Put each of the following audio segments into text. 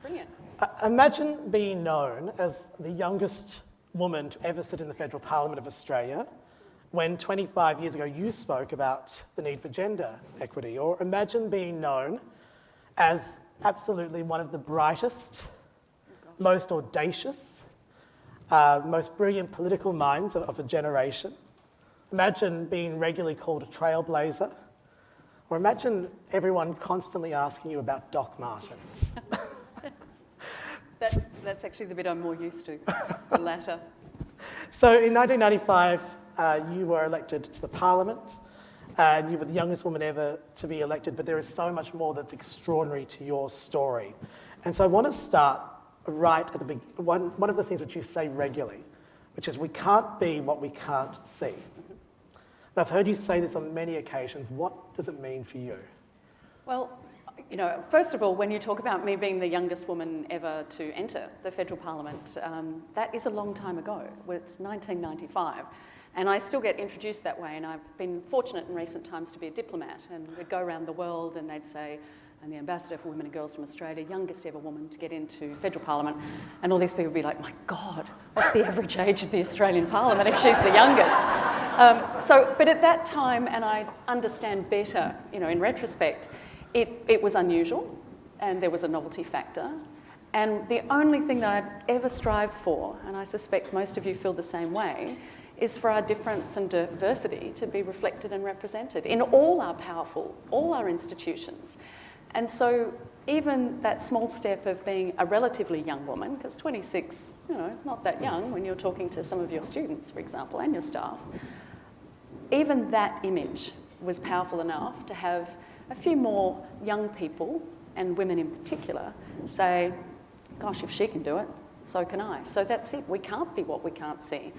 Brilliant. Imagine being known as the youngest woman to ever sit in the Federal Parliament of Australia when 25 years ago you spoke about the need for gender equity. Or imagine being known as absolutely one of the brightest, most audacious, most brilliant political minds of a generation. Imagine being regularly called a trailblazer. Or imagine everyone constantly asking you about Doc Martens. That's actually the bit I'm more used to, the latter. So in 1995, you were elected to the Parliament, and you were the youngest woman ever to be elected, but there is so much more that's extraordinary to your story. And so I want to start right at the beginning. One of the things which you say regularly, which is we can't be what we can't see. Now, I've heard you say this on many occasions. What does it mean for you? Well, you know, first of all, when you talk about me being the youngest woman ever to enter the federal parliament, that is a long time ago. It's 1995. And I still get introduced that way, and I've been fortunate in recent times to be a diplomat, and we'd go around the world and they'd say, and the Ambassador for Women and Girls from Australia, youngest ever woman to get into federal parliament, and all these people would be like, my God, what's the average age of the Australian parliament if she's the youngest? But at that time, and I understand better, you know, in retrospect, it was unusual, and there was a novelty factor, and the only thing that I've ever strived for, and I suspect most of you feel the same way, is for our difference and diversity to be reflected and represented in all our institutions. And so even that small step of being a relatively young woman, because 26, you know, not that young when you're talking to some of your students, for example, and your staff, even that image was powerful enough to have a few more young people, and women in particular, say, gosh, if she can do it, so can I. So that's it. We can't be what we can't see.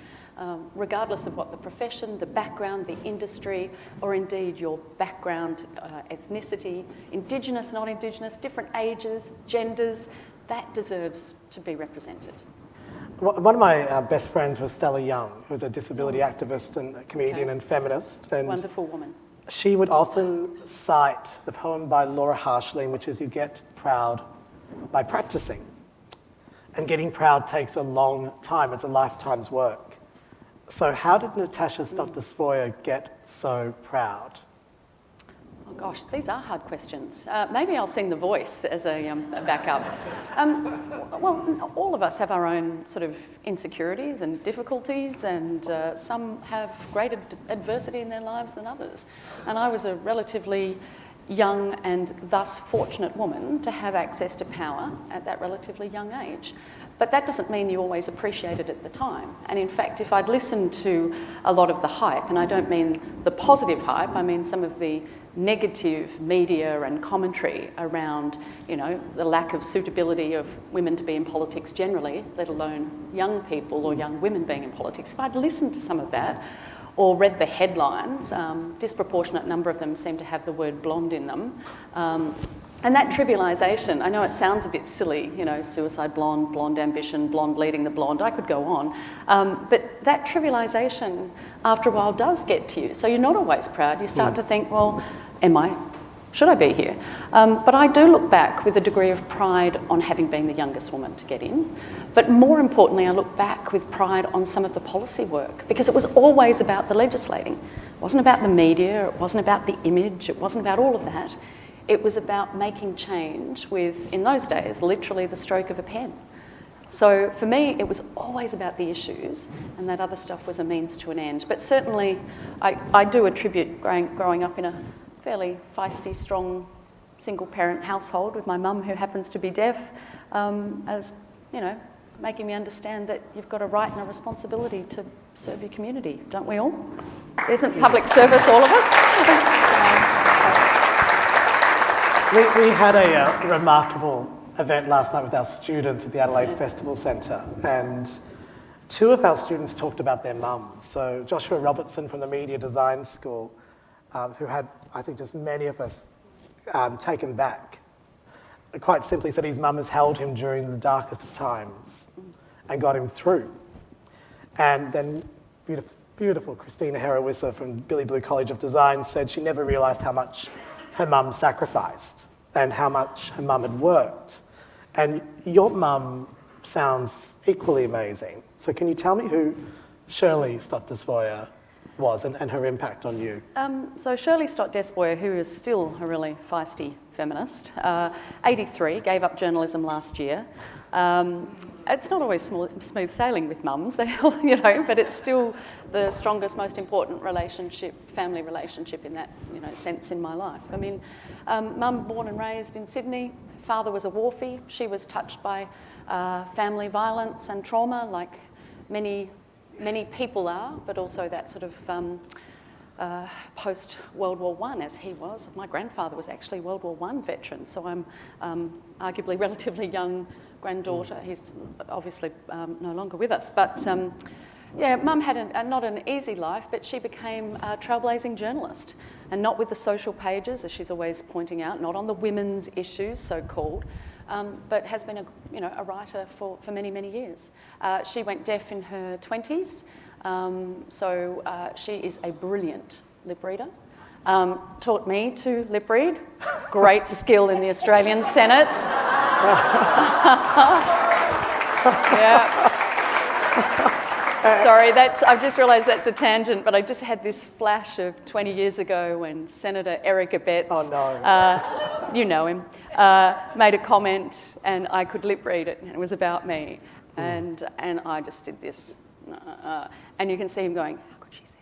Regardless of what the profession, the background, the industry, or indeed your background, ethnicity, Indigenous, not Indigenous, different ages, genders, that deserves to be represented. One of my best friends was Stella Young, who's a disability activist and a comedian and feminist. And wonderful woman. She would often cite the poem by Laura Harshling, which is, you get proud by practicing. And getting proud takes a long time. It's a lifetime's work. So how did Natasha Stott Despoja get so proud? Oh gosh, these are hard questions. Maybe I'll sing The Voice as a backup. Well, all of us have our own sort of insecurities and difficulties, and some have greater adversity in their lives than others. And I was a relatively young and thus fortunate woman to have access to power at that relatively young age. But that doesn't mean you always appreciate it at the time. And in fact, if I'd listened to a lot of the hype, and I don't mean the positive hype, I mean some of the negative media and commentary around, you know, the lack of suitability of women to be in politics generally, let alone young people or young women being in politics, if I'd listened to some of that, or read the headlines, disproportionate number of them seem to have the word blonde in them. And that trivialisation, I know it sounds a bit silly, you know, suicide blonde, blonde ambition, blonde leading the blonde, I could go on. But that trivialisation, after a while, does get to you. So you're not always proud. You start to think, well, should I be here? But I do look back with a degree of pride on having been the youngest woman to get in. But more importantly, I look back with pride on some of the policy work, because it was always about the legislating. It wasn't about the media, it wasn't about the image, it wasn't about all of that. It was about making change with, in those days, literally the stroke of a pen. So for me, it was always about the issues, and that other stuff was a means to an end. But certainly, I do attribute growing up in a fairly feisty, strong, single-parent household with my mum, who happens to be deaf, as, you know, making me understand that you've got a right and a responsibility to serve your community, don't we all? Isn't public service all of us? We had a remarkable event last night with our students at the Adelaide Festival Centre, and two of our students talked about their mums. So Joshua Robertson from the Media Design School, who had, I think, just many of us taken back, quite simply said his mum has held him during the darkest of times and got him through. And then beautiful Christina Herowisser from Billy Blue College of Design said she never realised how much her mum sacrificed and how much her mum had worked. And your mum sounds equally amazing. So can you tell me who Shirley Stott Despoja was and her impact on you? So Shirley Stott Despoja, who is still a really feisty feminist, 83, gave up journalism last year. It's not always smooth sailing with mums, but it's still the strongest, most important relationship, family relationship in that, sense in my life. I mean, mum born and raised in Sydney, father was a wharfie. She was touched by family violence and trauma, like many people are, but also that sort of post-World War I, as he was. My grandfather was actually a World War I veteran, so I'm arguably relatively young granddaughter. He's obviously no longer with us. But Mum had not an easy life, but she became a trailblazing journalist, and not with the social pages, as she's always pointing out, not on the women's issues, so-called, but has been a writer for many, many years. She went deaf in her 20s, so she is a brilliant lip reader. Taught me to lip read. Great skill in the Australian Senate. Yeah. Sorry, I've just realised that's a tangent, but I just had this flash of 20 years ago when Senator Eric Abetz, you know him, made a comment and I could lip read it and it was about me. And I just did this. And you can see him going, how could she say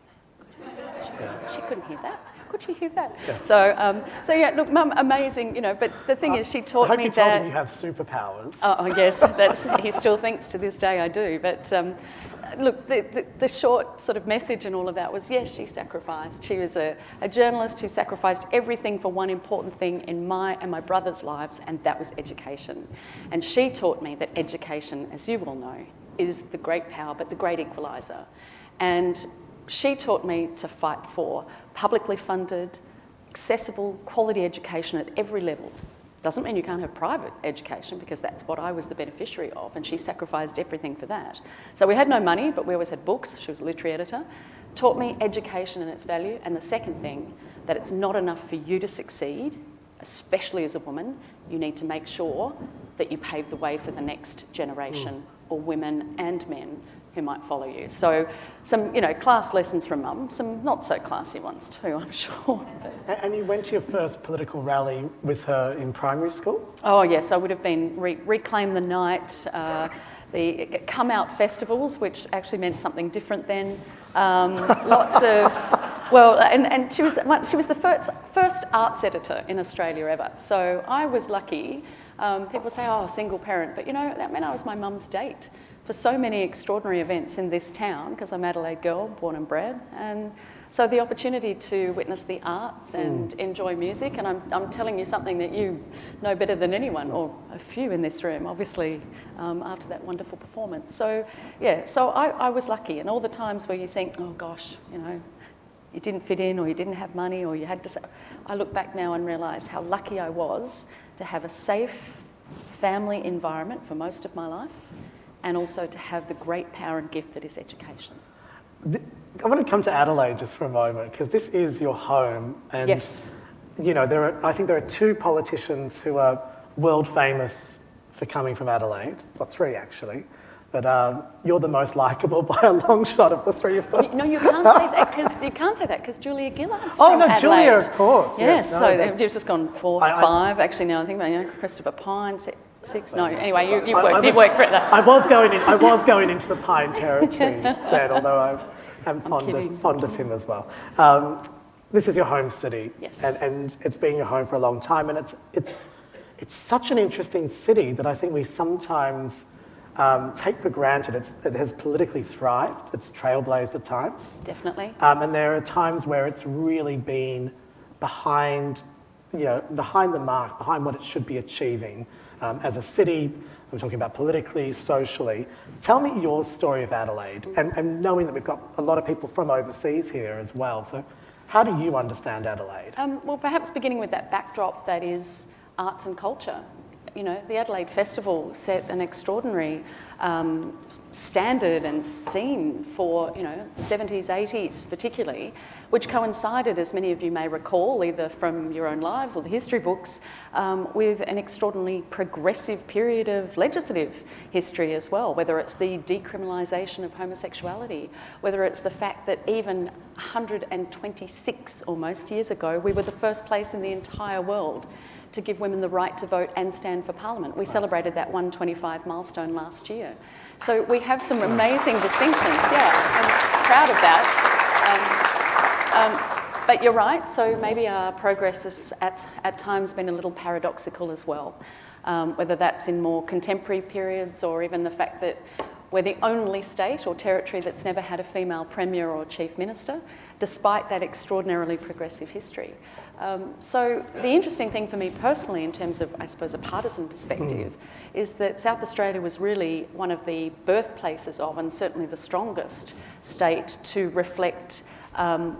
that? She couldn't hear that. How could she hear that? Yes. So yeah, look, Mum, amazing, but the thing is, she taught me that... I hope you told him you have superpowers. Oh, yes, he still thinks to this day I do. But look, the short sort of message and all of that was, yes, she sacrificed. She was a journalist who sacrificed everything for one important thing in my and my brother's lives, and that was education. And she taught me that education, as you all know, is the great power, but the great equaliser. And she taught me to fight for publicly funded, accessible, quality education at every level. Doesn't mean you can't have private education, because that's what I was the beneficiary of, and she sacrificed everything for that. So we had no money, but we always had books. She was a literary editor. Taught me education and its value. And the second thing, that it's not enough for you to succeed, especially as a woman. You need to make sure that you pave the way for the next generation, or women and men who might follow you. So some, class lessons from Mum, some not so classy ones too, I'm sure. And you went to your first political rally with her in primary school? Oh yes, I would have been Reclaim the Night, the Come Out festivals, which actually meant something different then. Lots of, and she was the first arts editor in Australia ever. So I was lucky. People say, oh, single parent, but that meant I was my mum's date for so many extraordinary events in this town, because I'm an Adelaide girl, born and bred. And so the opportunity to witness the arts and enjoy music, and I'm telling you something that you know better than anyone, or a few in this room, obviously, after that wonderful performance. So yeah, so I was lucky, and all the times where you think, oh gosh, you didn't fit in, or you didn't have money, or you had to say, I look back now and realise how lucky I was to have a safe family environment for most of my life, and also to have the great power and gift that is education. I want to come to Adelaide just for a moment, because this is your home. And, yes. I think there are two politicians who are world famous for coming from Adelaide, or three actually, but you're the most likeable by a long shot of the three of them. No, you can't say that because Julia Gillard's from Adelaide. Julia, of course. Yes, so you've just gone 4, 5. Actually, now I think about Christopher Pine, 6. No, anyway, you worked for it. I was going into the Pine territory then, although I am fond of him as well. This is your home city, yes. and it's been your home for a long time, and it's such an interesting city that I think we sometimes take for granted. It has politically thrived. It's trailblazed at times. Definitely. And there are times where it's really been behind the mark, behind what it should be achieving as a city. I'm talking about politically, socially. Tell me your story of Adelaide, and knowing that we've got a lot of people from overseas here as well. So how do you understand Adelaide? Well, perhaps beginning with that backdrop that is arts and culture. the Adelaide Festival set an extraordinary standard and scene for, the 70s, 80s particularly, which coincided, as many of you may recall, either from your own lives or the history books, with an extraordinarily progressive period of legislative history as well, whether it's the decriminalisation of homosexuality, whether it's the fact that even 126 almost years ago, we were the first place in the entire world to give women the right to vote and stand for Parliament. We celebrated that 125 milestone last year. So we have some amazing distinctions, I'm proud of that. But you're right, so maybe our progress has at times been a little paradoxical as well, whether that's in more contemporary periods or even the fact that we're the only state or territory that's never had a female premier or chief minister, despite that extraordinarily progressive history. So the interesting thing for me personally, in terms of, I suppose, a partisan perspective, is that South Australia was really one of the birthplaces of, and certainly the strongest state to reflect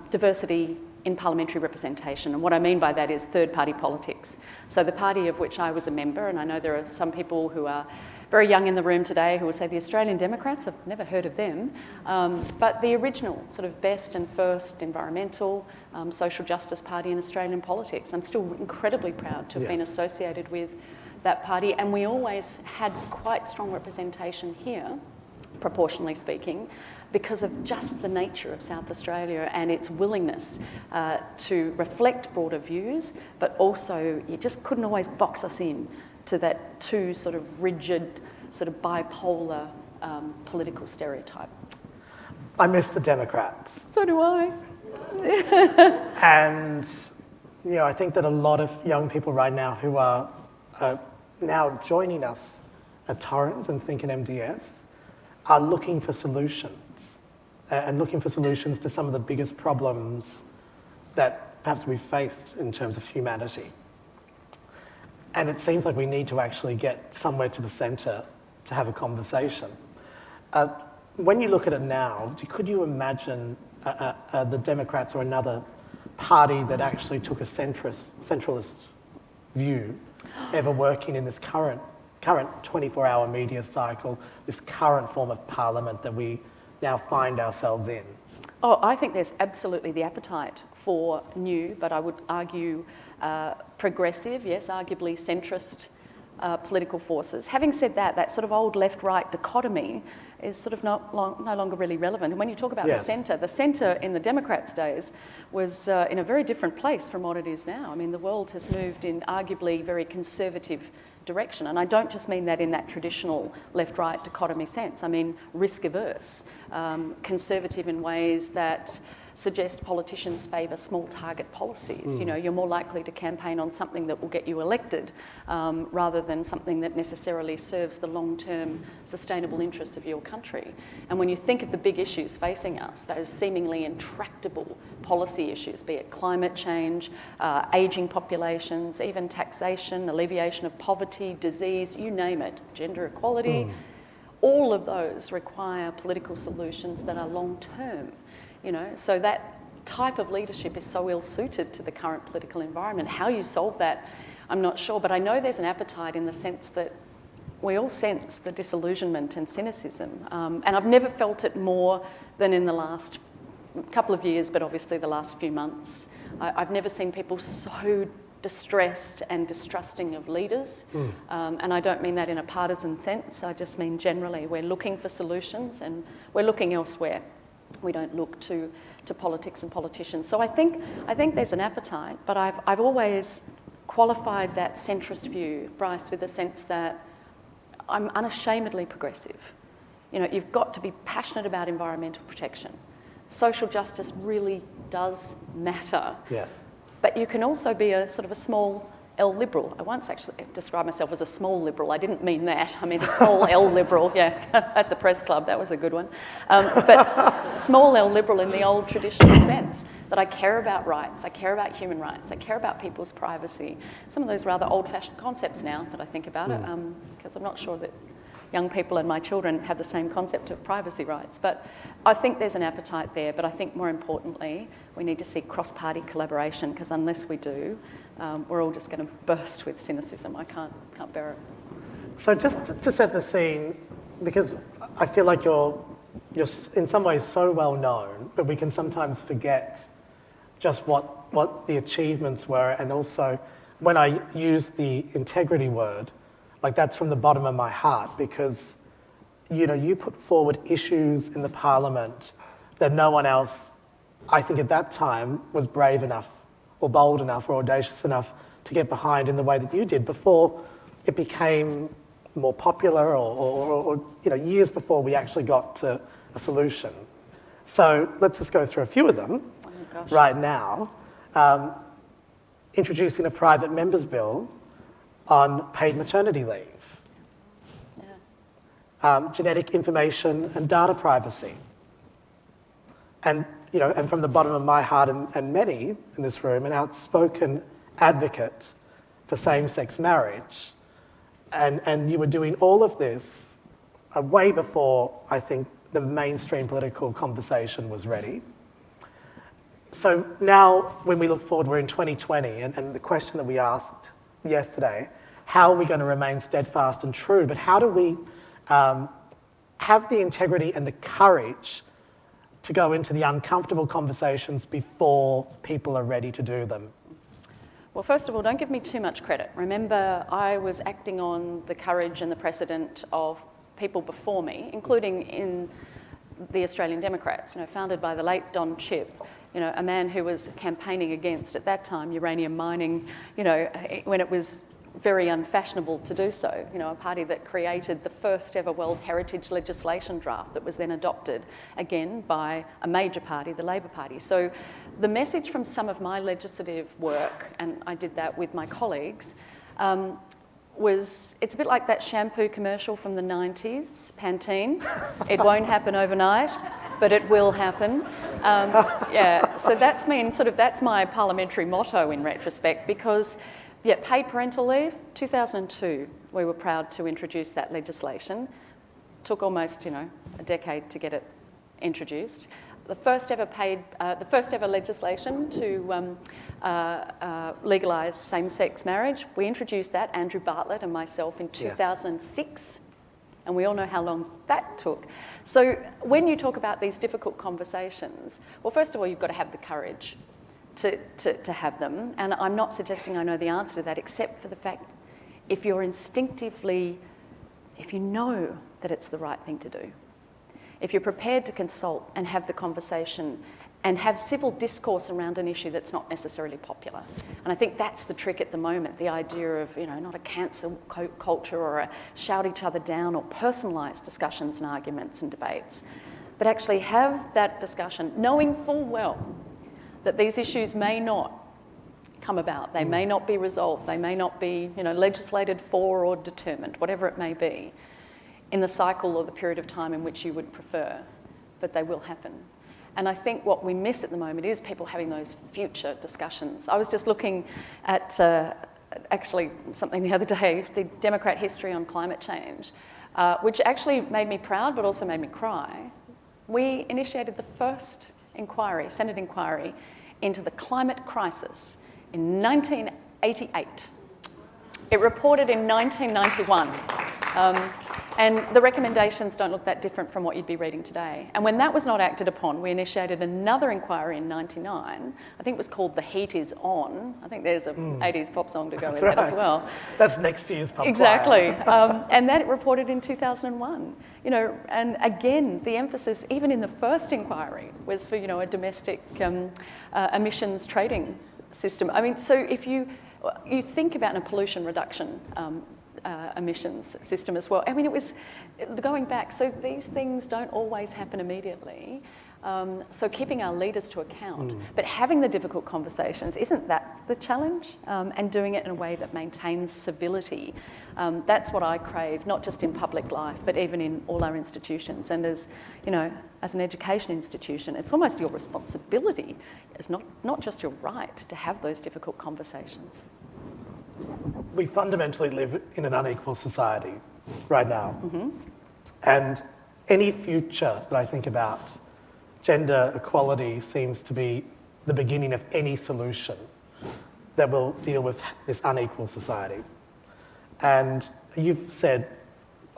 diversity in parliamentary representation. And what I mean by that is third-party politics. So the party of which I was a member, and I know there are some people who are very young in the room today who will say the Australian Democrats, I've never heard of them, but the original sort of best and first environmental social justice party in Australian politics. I'm still incredibly proud to have been associated with that party, and we always had quite strong representation here, proportionally speaking, because of just the nature of South Australia and its willingness to reflect broader views, but also you just couldn't always box us in to that too sort of rigid, sort of bipolar political stereotype. I miss the Democrats. So do I. And, I think that a lot of young people right now who are now joining us at Torrens and Think in MDS are looking for solutions and looking for solutions to some of the biggest problems that perhaps we've faced in terms of humanity. And it seems like we need to actually get somewhere to the centre to have a conversation. When you look at it now, could you imagine the Democrats or another party that actually took a centralist view ever working in this current 24-hour media cycle, this current form of parliament that we now find ourselves in? Oh, I think there's absolutely the appetite for new, but I would argue progressive, yes, arguably centrist political forces. Having said that, that sort of old left-right dichotomy is sort of no longer really relevant. And when you talk about the centre in the Democrats' days was in a very different place from what it is now. I mean, the world has moved in arguably very conservative direction. And I don't just mean that in that traditional left-right dichotomy sense. I mean risk-averse, conservative in ways that suggest politicians favour small target policies. You're more likely to campaign on something that will get you elected rather than something that necessarily serves the long-term sustainable interests of your country. And when you think of the big issues facing us, those seemingly intractable policy issues, be it climate change, ageing populations, even taxation, alleviation of poverty, disease, you name it, gender equality, all of those require political solutions that are long-term. So that type of leadership is so ill-suited to the current political environment. How you solve that, I'm not sure, but I know there's an appetite in the sense that we all sense the disillusionment and cynicism, and I've never felt it more than in the last couple of years, but obviously the last few months. I've never seen people so distressed and distrusting of leaders, and I don't mean that in a partisan sense, I just mean generally we're looking for solutions and we're looking elsewhere. We don't look to politics and politicians. So I think there's an appetite, but I've always qualified that centrist view, Bryce, with the sense that I'm unashamedly progressive. You've got to be passionate about environmental protection. Social justice really does matter. Yes. But you can also be a sort of a small L liberal. I once actually described myself as a small liberal. I didn't mean that. I mean a small L liberal, at the press club. That was a good one. But small L liberal in the old traditional sense, that I care about rights, I care about human rights, I care about people's privacy. Some of those rather old-fashioned concepts now that I think about it, because I'm not sure that young people and my children have the same concept of privacy rights. But I think there's an appetite there, but I think more importantly, we need to see cross-party collaboration, because unless we do, we're all just going to burst with cynicism. I can't bear it. So just to set the scene, because I feel like you're in some ways so well known, but we can sometimes forget just what the achievements were. And also, when I use the integrity word, like, that's from the bottom of my heart, because, you know, you put forward issues in the Parliament that no one else, I think at that time, was brave enough or bold enough or audacious enough to get behind in the way that you did before it became more popular, or you know, years before we actually got to a solution. So let's just go through a few of them right now. Introducing a private member's bill on paid maternity leave. Yeah. Genetic information and data privacy. And, you know, and from the bottom of my heart and many in this room, an outspoken advocate for same-sex marriage. And you were doing all of this way before, I think, the mainstream political conversation was ready. So now, when we look forward, we're in 2020, and the question that we asked yesterday, how are we going to remain steadfast and true? But how do we have the integrity and the courage to go into the uncomfortable conversations before people are ready to do them? Well, first of all, don't give me too much credit. Remember, I was acting on the courage and the precedent of people before me, including in the Australian Democrats, you know, founded by the late Don Chipp, you know, a man who was campaigning against, at that time, uranium mining, you know, when it was very unfashionable to do so. You know, a party that created the first ever World Heritage legislation draft that was then adopted, again, by a major party, the Labor Party. So the message from some of my legislative work, and I did that with my colleagues, was, it's a bit like that shampoo commercial from the 90s, Pantene. It won't happen overnight, but it will happen. Yeah, so that's my parliamentary motto in retrospect, because yeah, paid parental leave, 2002, we were proud to introduce that legislation. Took almost, you know, a decade to get it introduced. The first ever legislation to legalise same-sex marriage, we introduced that, Andrew Bartlett and myself, in 2006. Yes. And we all know how long that took. So when you talk about these difficult conversations, well, first of all, you've got to have the courage to have them. And I'm not suggesting I know the answer to that, except for the fact, if you're instinctively, if you know that it's the right thing to do, if you're prepared to consult and have the conversation and have civil discourse around an issue that's not necessarily popular. And I think that's the trick at the moment, the idea of, you know, not a cancel culture or a shout each other down or personalised discussions and arguments and debates, but actually have that discussion, knowing full well that these issues may not come about, they may not be resolved, they may not be, you know, legislated for or determined, whatever it may be, in the cycle or the period of time in which you would prefer, but they will happen. And I think what we miss at the moment is people having those future discussions. I was just looking at actually something the other day, the Democrat history on climate change, which actually made me proud but also made me cry. We initiated the first inquiry, Senate inquiry, into the climate crisis in 1988. It reported in 1991. And the recommendations don't look that different from what you'd be reading today. And when that was not acted upon, we initiated another inquiry in 99. I think it was called The Heat Is On. I think there's a 80s pop song to go with that as well. That's next year's pop Exactly. And that reported in 2001. You know, and again, the emphasis, even in the first inquiry, was for, you know, a domestic emissions trading system. I mean, so if you think about a pollution reduction emissions system as well. I mean, it was going back, so these things don't always happen immediately. So keeping our leaders to account, but having the difficult conversations, isn't that the challenge? And doing it in a way that maintains civility. That's what I crave, not just in public life, but even in all our institutions. And as, you know, as an education institution, it's almost your responsibility. It's not just your right to have those difficult conversations. We fundamentally live in an unequal society right now. And any future that I think about, gender equality seems to be the beginning of any solution that will deal with this unequal society. And you've said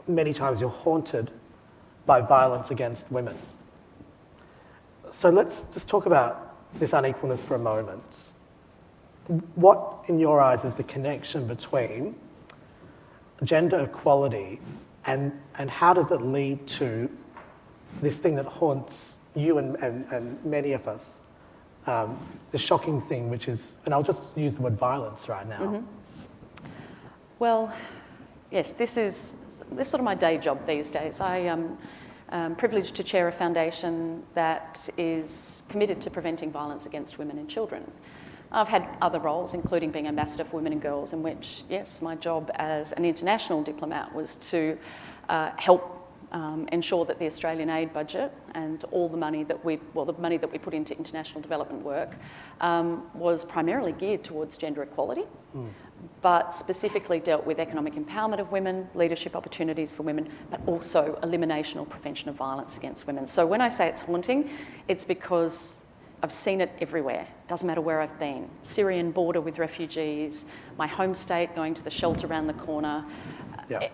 many times you're haunted by violence against women. So let's just talk about this unequalness for a moment. What, in your eyes, is the connection between gender equality and how does it lead to this thing that haunts you and many of us, the shocking thing, which is, and I'll just use the word violence right now. Mm-hmm. Well, yes, this is sort of my day job these days. I am privileged to chair a foundation that is committed to preventing violence against women and children. I've had other roles, including being ambassador for women and girls, in which, yes, my job as an international diplomat was to help ensure that the Australian aid budget and all the money that we put into international development work was primarily geared towards gender equality, but specifically dealt with economic empowerment of women, leadership opportunities for women, but also elimination or prevention of violence against women. So when I say it's haunting, it's because I've seen it everywhere. Doesn't matter where I've been. Syrian border with refugees, my home state going to the shelter around the corner. Yeah.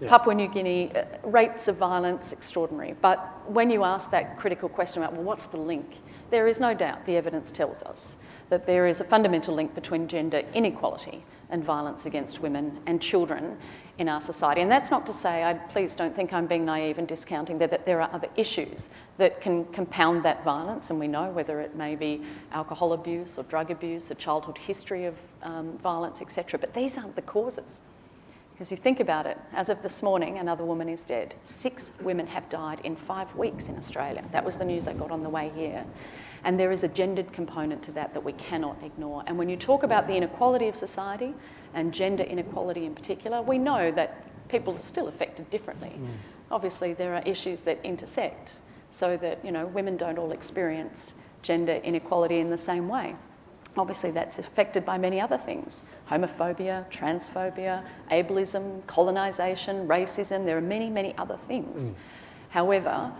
Papua New Guinea, rates of violence, extraordinary. But when you ask that critical question about, well, what's the link? There is no doubt, the evidence tells us, that there is a fundamental link between gender inequality and violence against women and children in our society. And that's not to say, please don't think I'm being naive and discounting that there are other issues that can compound that violence, and we know whether it may be alcohol abuse or drug abuse, a childhood history of violence, etc. But these aren't the causes. Because you think about it, as of this morning, another woman is dead. 6 women have died in 5 weeks in Australia. That was the news I got on the way here. And there is a gendered component to that we cannot ignore. And when you talk about the inequality of society, and gender inequality in particular, we know that people are still affected differently. Obviously, there are issues that intersect so that, women don't all experience gender inequality in the same way. Obviously, that's affected by many other things: homophobia, transphobia, ableism, colonisation, racism. There are many, many other things. However,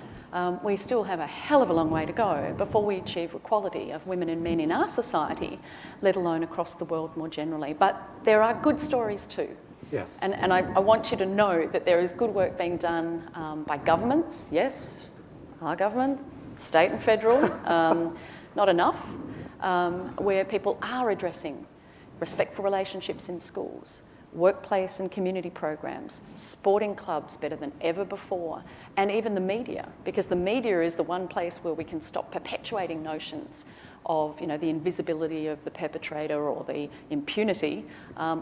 we still have a hell of a long way to go before we achieve equality of women and men in our society, let alone across the world more generally. But there are good stories too. Yes. And I want you to know that there is good work being done by governments, yes, our government, state and federal, not enough, where people are addressing respectful relationships in schools, workplace and community programs, sporting clubs better than ever before, and even the media, because the media is the one place where we can stop perpetuating notions of, the invisibility of the perpetrator or the impunity,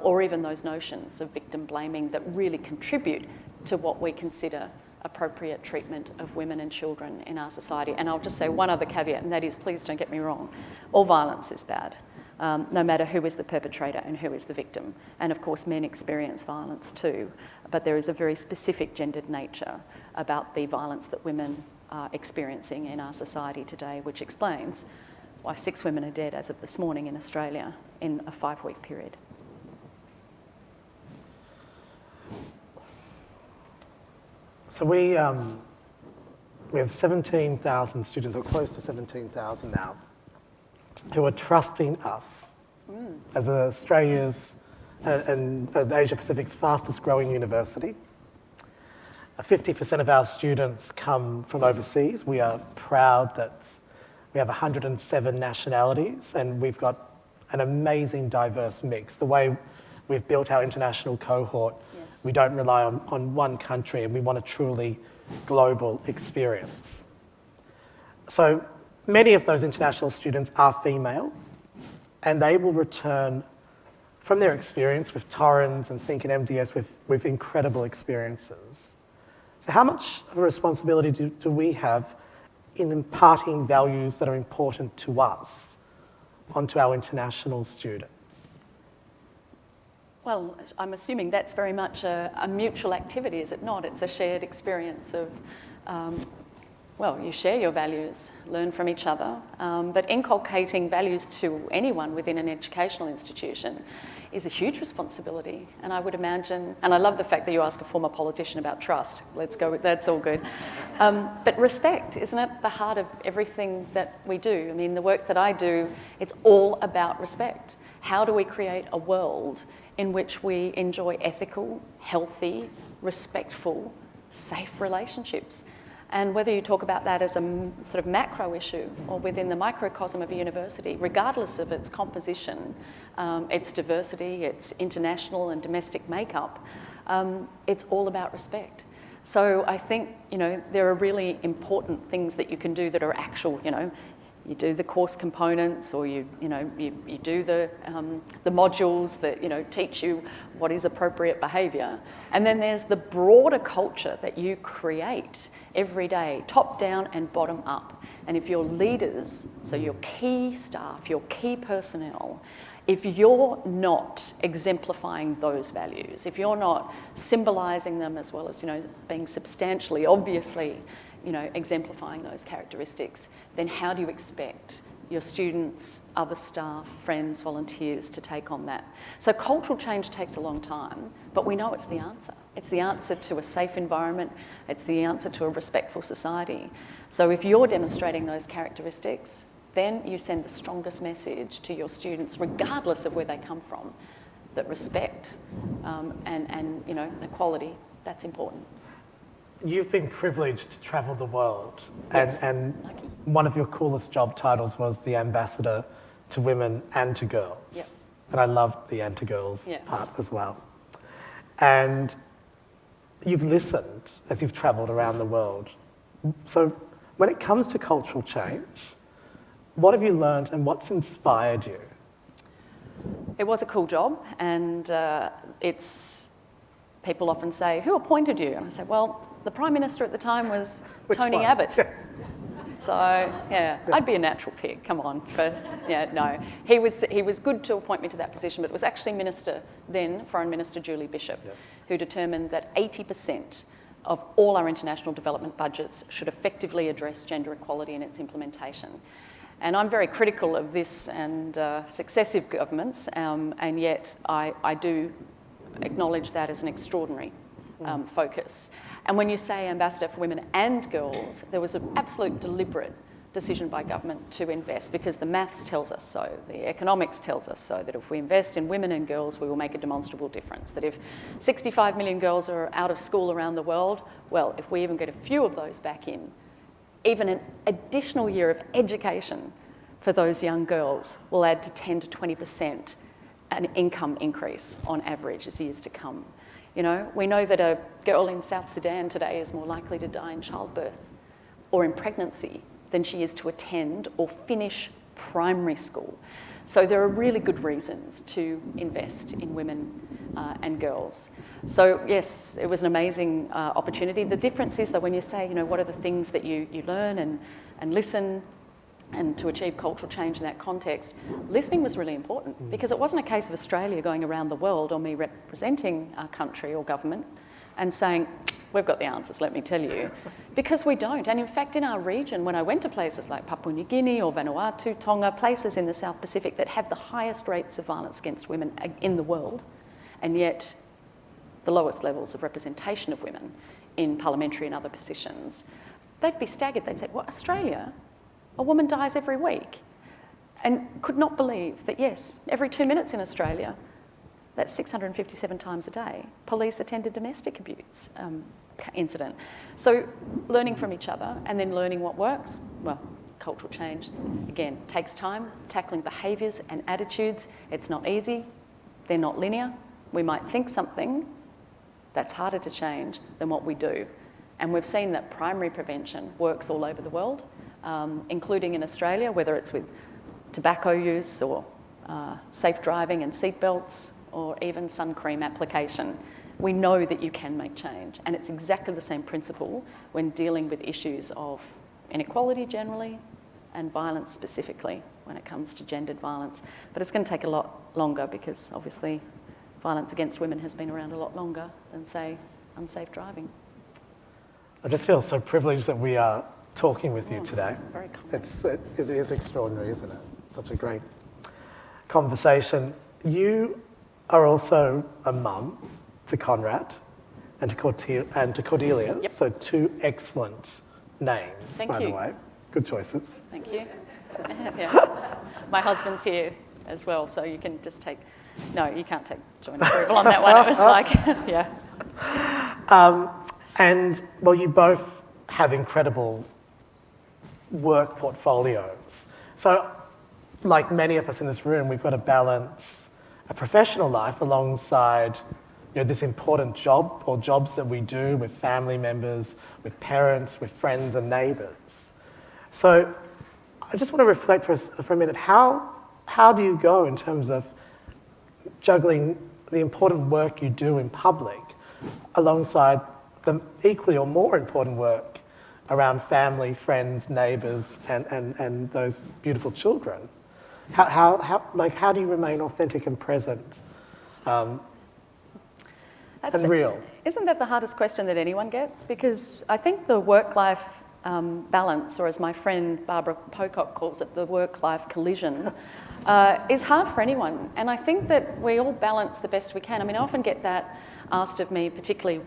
or even those notions of victim blaming that really contribute to what we consider appropriate treatment of women and children in our society. And I'll just say one other caveat, and that is, please don't get me wrong, all violence is bad. No matter who is the perpetrator and who is the victim. And of course, men experience violence too, but there is a very specific gendered nature about the violence that women are experiencing in our society today, which explains why 6 women are dead as of this morning in Australia in a 5-week period. So we have 17,000 students, or close to 17,000 now, who are trusting us as Australia's and Asia Pacific's fastest growing university. 50% of our students come from overseas. We are proud that we have 107 nationalities, and we've got an amazing diverse mix. The way we've built our international cohort, yes, we don't rely on one country, and we want a truly global experience. So many of those international students are female, and they will return from their experience with Torrens and Think and MDS with incredible experiences. So how much of a responsibility do we have in imparting values that are important to us onto our international students? Well, I'm assuming that's very much a mutual activity, is it not? It's a shared experience of, you share your values, learn from each other, but inculcating values to anyone within an educational institution is a huge responsibility. And I would imagine, and I love the fact that you ask a former politician about trust. Let's go with that's all good. But respect, isn't it the heart of everything that we do? I mean, the work that I do, it's all about respect. How do we create a world in which we enjoy ethical, healthy, respectful, safe relationships? And whether you talk about that as a sort of macro issue or within the microcosm of a university, regardless of its composition, its diversity, its international and domestic makeup, it's all about respect. So I think, there are really important things that you can do that are actual, you do the course components, or you do the modules that teach you what is appropriate behaviour, and then there's the broader culture that you create every day, top down and bottom up. And if your leaders, so your key staff, your key personnel, if you're not exemplifying those values, if you're not symbolising them as well as being substantially, obviously, exemplifying those characteristics, then how do you expect your students, other staff, friends, volunteers to take on that? So cultural change takes a long time, but we know it's the answer. It's the answer to a safe environment. It's the answer to a respectful society. So if you're demonstrating those characteristics, then you send the strongest message to your students, regardless of where they come from, that respect and equality, that's important. You've been privileged to travel the world, Yes. and one of your coolest job titles was the ambassador to women and to girls. Yep. And I loved the and to girls Yeah. part as well. And you've listened as you've travelled around the world. So when it comes to cultural change, what have you learned and what's inspired you? It was a cool job, and people often say, who appointed you? And I said, well, the Prime Minister at the time was Which Tony one? Abbott. Yes. So, I'd be a natural pick, come on. But, no. He was good to appoint me to that position, but it was actually Foreign Minister Julie Bishop, Yes. who determined that 80% of all our international development budgets should effectively address gender equality in its implementation. And I'm very critical of this and successive governments, and yet I do acknowledge that as an extraordinary focus. And when you say Ambassador for Women and Girls, there was an absolute deliberate decision by government to invest, because the maths tells us so, the economics tells us so, that if we invest in women and girls, we will make a demonstrable difference. That if 65 million girls are out of school around the world, well, if we even get a few of those back in, even an additional year of education for those young girls will add to 10 to 20% an income increase on average as years to come. We know that a girl in South Sudan today is more likely to die in childbirth or in pregnancy than she is to attend or finish primary school. So there are really good reasons to invest in women and girls. So yes, it was an amazing opportunity. The difference is that when you say, what are the things that you learn and listen, and to achieve cultural change in that context, listening was really important, because it wasn't a case of Australia going around the world or me representing our country or government and saying, we've got the answers, let me tell you, because we don't. And in fact, in our region, when I went to places like Papua New Guinea or Vanuatu, Tonga, places in the South Pacific that have the highest rates of violence against women in the world, and yet the lowest levels of representation of women in parliamentary and other positions, they'd be staggered. They'd say, well, Australia, a woman dies every week, and could not believe that, yes, every 2 minutes in Australia, that's 657 times a day, police attend a domestic abuse incident. So learning from each other and then learning what works, well, cultural change, again, takes time. Tackling behaviours and attitudes, it's not easy, they're not linear. We might think something that's harder to change than what we do. And we've seen that primary prevention works all over the world, including in Australia, whether it's with tobacco use or safe driving and seatbelts, or even sun cream application. We know that you can make change, and it's exactly the same principle when dealing with issues of inequality generally and violence specifically when it comes to gendered violence. But it's going to take a lot longer, because obviously violence against women has been around a lot longer than, say, unsafe driving. I just feel so privileged that we are talking with you today. Very kind. It is extraordinary, isn't it? Such a great conversation. You are also a mum to Conrad and to Cordelia. Yep. So 2 excellent names, Thank by the you. way. Good choices. Thank you. Yeah. My husband's here as well, so you can just take... No, you can't take joint approval on that one. It was like, yeah. And, well, you both have incredible work portfolios. So, like many of us in this room, we've got to balance a professional life alongside, you know, this important job or jobs that we do with family members, with parents, with friends and neighbours. So I just want to reflect for a minute, how do you go in terms of juggling the important work you do in public alongside the equally or more important work around family, friends, neighbours and those beautiful children? How do you remain authentic and present and real? Isn't that the hardest question that anyone gets? Because I think the work-life balance, or as my friend Barbara Pocock calls it, the work-life collision, is hard for anyone. And I think that we all balance the best we can. I mean, I often get that asked of me, particularly,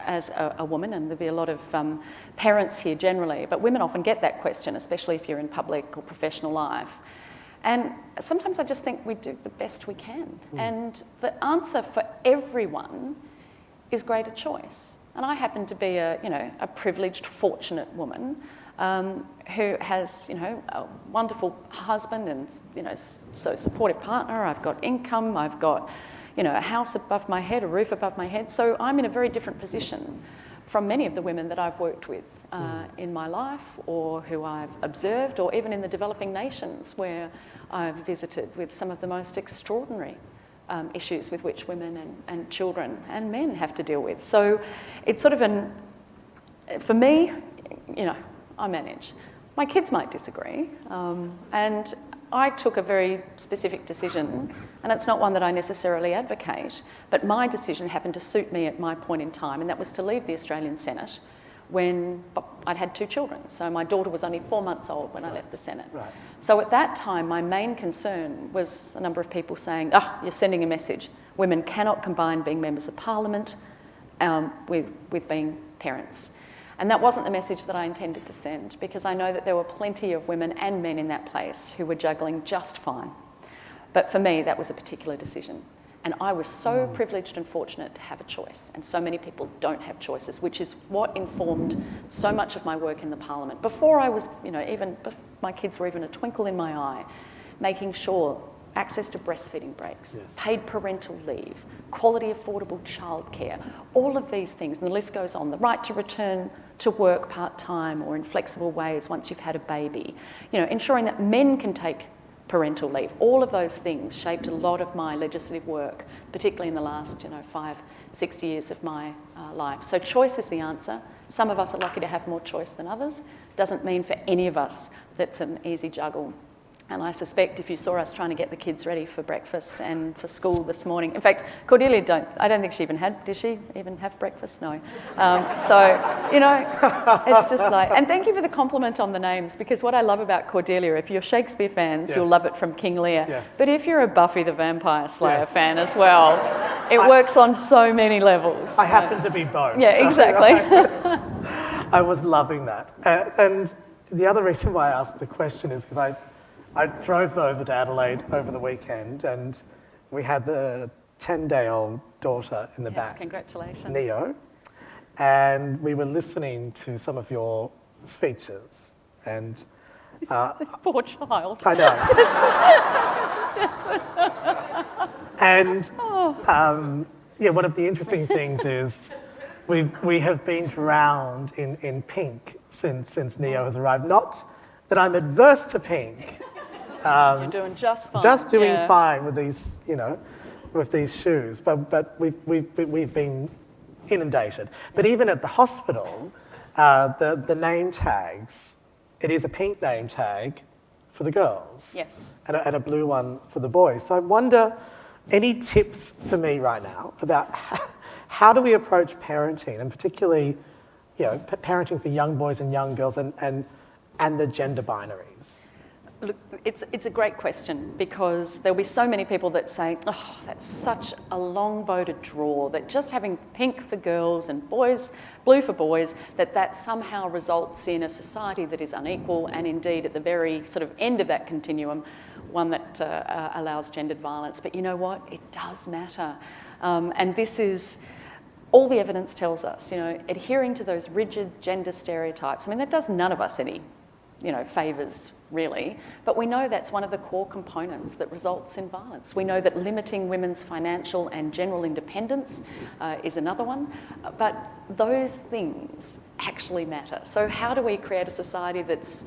as a woman, and there'll be a lot of parents here generally, but women often get that question, especially if you're in public or professional life. And sometimes I just think we do the best we can. And the answer for everyone is greater choice. And I happen to be a privileged, fortunate woman who has, a wonderful husband and, so supportive partner. I've got income, I've got, a house above my head, a roof above my head. So I'm in a very different position from many of the women that I've worked with in my life, or who I've observed, or even in the developing nations where I've visited with some of the most extraordinary issues with which women and children and men have to deal with. So it's sort of for me, I manage. My kids might disagree, and I took a very specific decision, and it's not one that I necessarily advocate, but my decision happened to suit me at my point in time, and that was to leave the Australian Senate when I'd had 2 children. So my daughter was only 4 months old when I left the Senate. Right. So at that time, my main concern was a number of people saying, you're sending a message. Women cannot combine being members of Parliament with being parents. And that wasn't the message that I intended to send, because I know that there were plenty of women and men in that place who were juggling just fine. But for me, that was a particular decision. And I was so privileged and fortunate to have a choice. And so many people don't have choices, which is what informed so much of my work in the Parliament. Before I was, even my kids were even a twinkle in my eye, making sure access to breastfeeding breaks, yes, paid parental leave, quality affordable childcare, all of these things, and the list goes on, the right to return to work part-time or in flexible ways once you've had a baby, ensuring that men can take parental leave. All of those things shaped a lot of my legislative work, particularly in the last 5-6 years of my life. So choice is the answer. Some of us are lucky to have more choice than others. Doesn't mean for any of us that's an easy juggle. And I suspect if you saw us trying to get the kids ready for breakfast and for school this morning, in fact, Cordelia I don't think she even did she even have breakfast? No. It's just like, and thank you for the compliment on the names, because what I love about Cordelia, if you're Shakespeare fans, yes, you'll love it from King Lear. Yes. But if you're a Buffy the Vampire Slayer yes, fan as well, it works on so many levels. I happen to be both. Yeah, so exactly. I was loving that. And the other reason why I asked the question is because I drove over to Adelaide over the weekend, and we had the 10-day-old daughter in the back, congratulations, Neo, and we were listening to some of your speeches. And this poor child. I know. And one of the interesting things is we have been drowned in pink since Neo has arrived. Not that I'm adverse to pink. You're doing just fine. Just doing fine with these, with these shoes. But we've been inundated. But even at the hospital, the name tags, it is a pink name tag for the girls. Yes. And a blue one for the boys. So I wonder, any tips for me right now about how do we approach parenting, and particularly, parenting for young boys and young girls, and the gender binaries? Look, it's a great question, because there'll be so many people that say, oh, that's such a long bow to draw, that just having pink for girls and boys, blue for boys, that somehow results in a society that is unequal, and indeed at the very sort of end of that continuum, one that allows gendered violence. But you know what? It does matter. And this is, all the evidence tells us, adhering to those rigid gender stereotypes, I mean, that does none of us any, favours, really, but we know that's one of the core components that results in violence. We know that limiting women's financial and general independence is another one, but those things actually matter. So how do we create a society that's,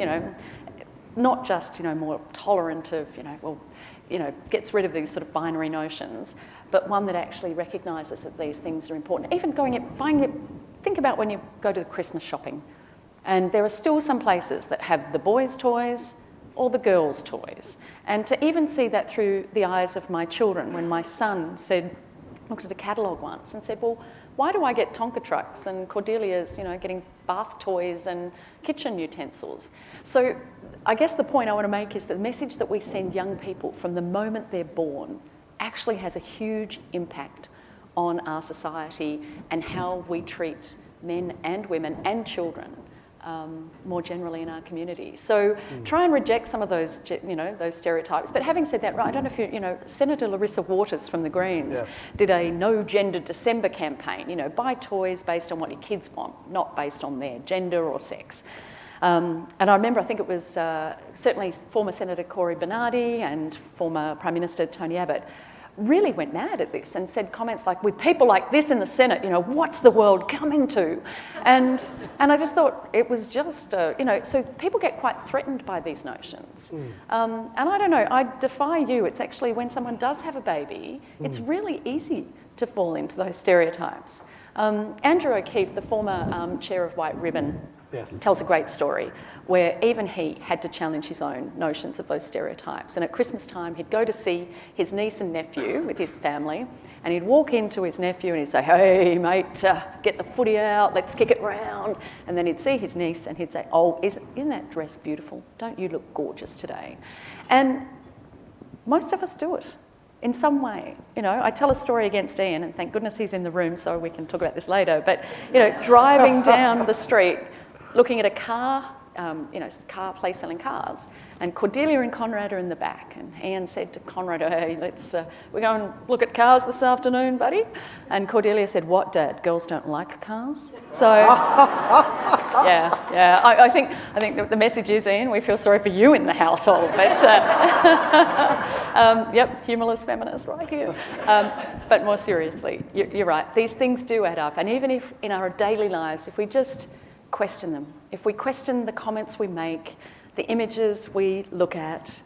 not just, more tolerant of, gets rid of these sort of binary notions, but one that actually recognises that these things are important. Even think about when you go to the Christmas shopping, and there are still some places that have the boys' toys or the girls' toys. And to even see that through the eyes of my children, when my son looked at a catalogue once and said, well, why do I get Tonka trucks and Cordelia's, getting bath toys and kitchen utensils? So I guess the point I want to make is that the message that we send young people from the moment they're born actually has a huge impact on our society and how we treat men and women and children more generally in our community. So try and reject some of those, those stereotypes. But having said that, right, I don't know if Senator Larissa Waters from the Greens did a No Gender December campaign, buy toys based on what your kids want, not based on their gender or sex. And I remember, I think it was certainly former Senator Cory Bernardi and former Prime Minister Tony Abbott really went mad at this and said comments like, with people like this in the Senate, what's the world coming to? And I just thought it was just, so people get quite threatened by these notions. And I don't know, I defy you. It's actually when someone does have a baby, it's really easy to fall into those stereotypes. Andrew O'Keefe, the former chair of White Ribbon, tells a great story where even he had to challenge his own notions of those stereotypes. And at Christmas time, he'd go to see his niece and nephew with his family, and he'd walk into his nephew and he'd say, hey, mate, get the footy out, let's kick it round. And then he'd see his niece and he'd say, oh, isn't that dress beautiful? Don't you look gorgeous today? And most of us do it in some way. I tell a story against Ian, and thank goodness he's in the room so we can talk about this later, but, driving down the street, looking at a car, car place selling cars, and Cordelia and Conrad are in the back, and Ian said to Conrad, hey, we're going to look at cars this afternoon, buddy. And Cordelia said, what, Dad? Girls don't like cars? So, I think the message is, Ian, we feel sorry for you in the household, but humorless feminist right here. But more seriously, you're right, these things do add up, and even if in our daily lives, if we just question them, if we question the comments we make, the images we look at,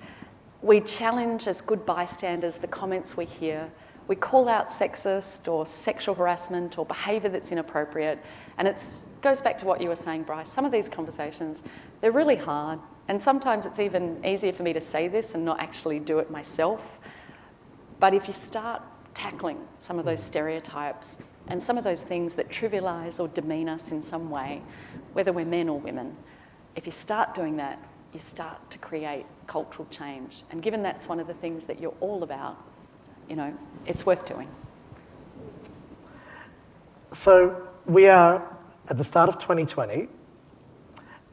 we challenge as good bystanders the comments we hear, we call out sexist or sexual harassment or behaviour that's inappropriate, and it goes back to what you were saying, Bryce. Some of these conversations, they're really hard, and sometimes it's even easier for me to say this and not actually do it myself. But if you start tackling some of those stereotypes and some of those things that trivialise or demean us in some way, whether we're men or women, if you start doing that, you start to create cultural change. And given that's one of the things that you're all about, it's worth doing. So we are at the start of 2020,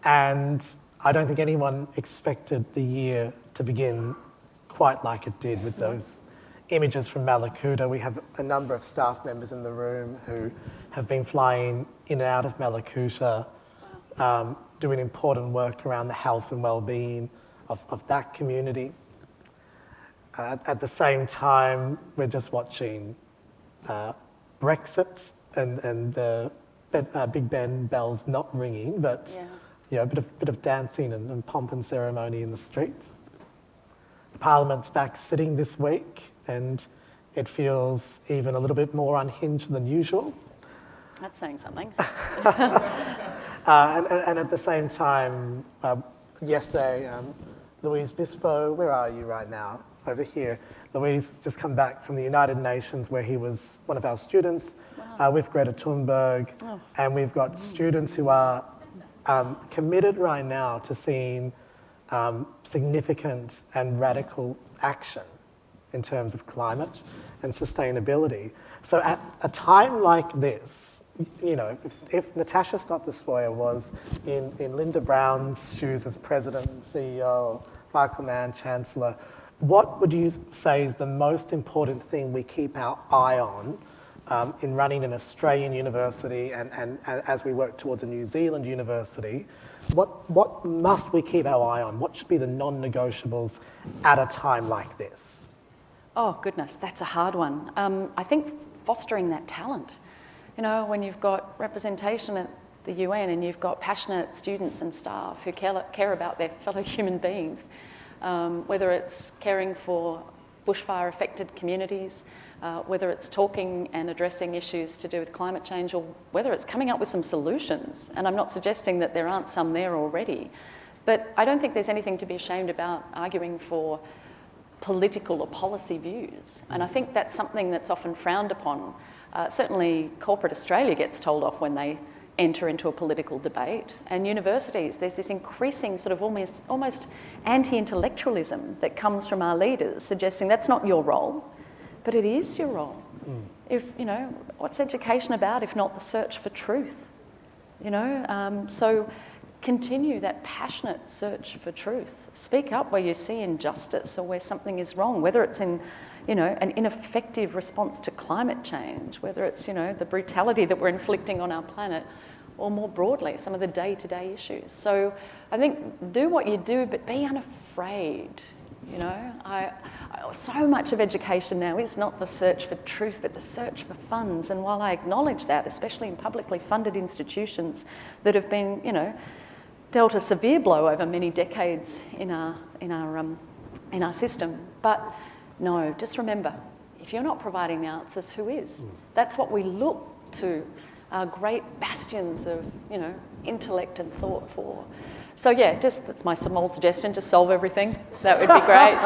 and I don't think anyone expected the year to begin quite like it did with those images from Mallacoota. We have a number of staff members in the room who have been flying in and out of Mallacoota, doing important work around the health and well-being of that community. At the same time, we're just watching Brexit and the Big Ben bells not ringing, but a bit of dancing and pomp and ceremony in the street. The Parliament's back sitting this week, and it feels even a little bit more unhinged than usual. That's saying something. And at the same time, yesterday, Louise Bispo, where are you right now? Over here. Louise has just come back from the United Nations, where he was one of our students with Greta Thunberg. And we've got students who are committed right now to seeing significant and radical action in terms of climate and sustainability. So at a time like this, you know, if Natasha Stott Despoja was in Linda Brown's shoes as president and CEO, Michael Mann, Chancellor, what would you say is the most important thing we keep our eye on in running an Australian university and as we work towards a New Zealand university? What must we keep our eye on? What should be the non-negotiables at a time like this? Oh, goodness, that's a hard one. I think fostering that talent. You know, when you've got representation at the UN and you've got passionate students and staff who care about their fellow human beings, whether it's caring for bushfire-affected communities, whether it's talking and addressing issues to do with climate change, or whether it's coming up with some solutions. And I'm not suggesting that there aren't some there already, but I don't think there's anything to be ashamed about arguing for political or policy views. And I think that's something that's often frowned upon. Certainly corporate Australia gets told off when they enter into a political debate. And universities, there's this increasing sort of almost anti-intellectualism that comes from our leaders, suggesting that's not your role, but it is your role. If, you know, what's education about if not the search for truth? You know, so continue that passionate search for truth. Speak up where you see injustice or where something is wrong, whether it's in, you know, an ineffective response to climate change, whether it's, you know, the brutality that we're inflicting on our planet, or more broadly, some of the day-to-day issues. So I think do what you do, but be unafraid. You know, so much of education now is not the search for truth, but the search for funds. And while I acknowledge that, especially in publicly funded institutions that have been, you know, dealt a severe blow over many decades in our system. But no, just remember, if you're not providing the answers, who is? That's what we look to our great bastions of, you know, intellect and thought for. So yeah, just that's my small suggestion, just solve everything. That would be great.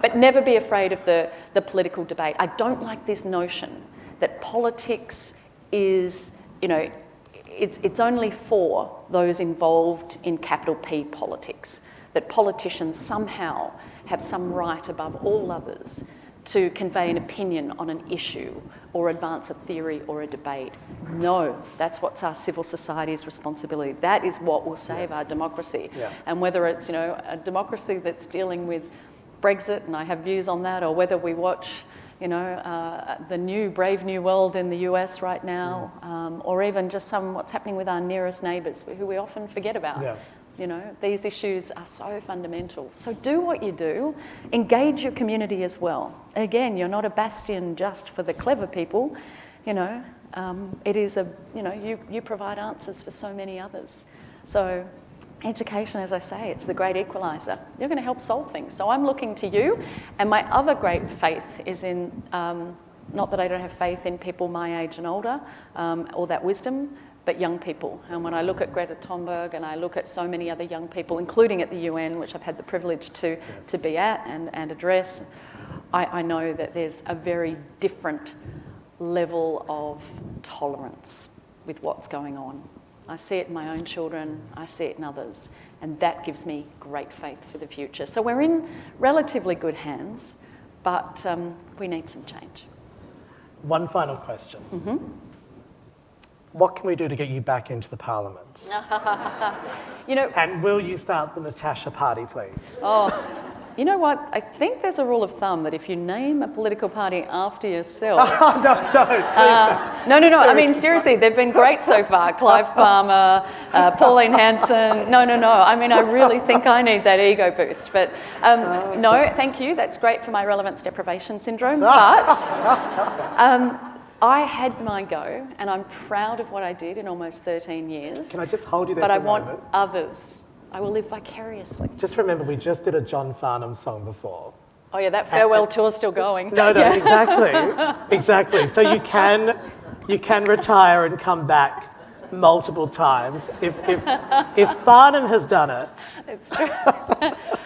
But never be afraid of the political debate. I don't like this notion that politics is, you know, it's only for those involved in capital P politics, that politicians somehow have some right above all others to convey an opinion on an issue or advance a theory or a debate. No, that's what's our civil society's responsibility. That is what will save our democracy. Yeah. And whether it's, you know, a democracy that's dealing with Brexit, and I have views on that, or whether we watch, you know, the new Brave New World in the US right now, or even just what's happening with our nearest neighbours, who we often forget about. Yeah. You know, these issues are so fundamental. So do what you do, engage your community as well. Again, you're not a bastion just for the clever people, you know, it is you know, you provide answers for so many others. So education, as I say, it's the great equaliser. You're going to help solve things. So I'm looking to you, and my other great faith is in, not that I don't have faith in people my age and older, or that wisdom, but young people. And when I look at Greta Thunberg and I look at so many other young people, including at the UN, which I've had the privilege to be at and address, I know that there's a very different level of tolerance with what's going on. I see it in my own children, I see it in others, and that gives me great faith for the future. So we're in relatively good hands, but we need some change. One final question. What can we do to get you back into the Parliament? You know, and will you start the Natasha party, please? Oh, you know what? I think there's a rule of thumb that if you name a political party after yourself... No, don't. Please don't. No. I mean, seriously, they've been great so far. Clive Palmer, Pauline Hanson. No. I mean, I really think I need that ego boost. But no, thank you. That's great for my relevance deprivation syndrome. But... I had my go, and I'm proud of what I did in almost 13 years. Can I just hold you there for a moment? But I want others. I will live vicariously. Just remember, we just did a John Farnham song before. Oh yeah, that farewell tour's still going. No, yeah. Exactly. So you can retire and come back multiple times if Farnham has done it. It's true.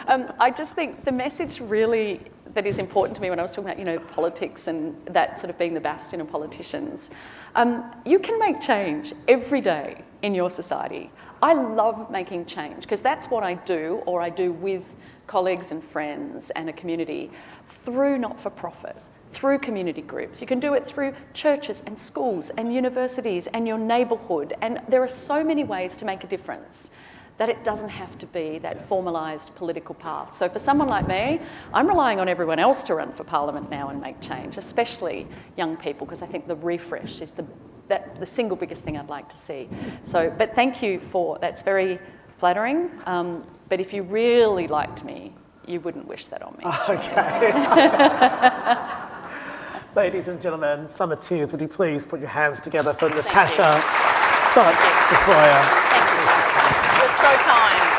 I just think the message really that is important to me when I was talking about, you know, politics and that sort of being the bastion of politicians. You can make change every day in your society. I love making change because that's what I do, or I do with colleagues and friends and a community through not-for-profit, through community groups. You can do it through churches and schools and universities and your neighbourhood. And there are so many ways to make a difference that it doesn't have to be that formalised political path. So for someone like me, I'm relying on everyone else to run for Parliament now and make change, especially young people, because I think the refresh is the single biggest thing I'd like to see. So, but thank you that's very flattering. But if you really liked me, you wouldn't wish that on me. Okay. Ladies and gentlemen, Summiters, would you please put your hands together for Natasha Stott Despoja? Thank you. You're so kind.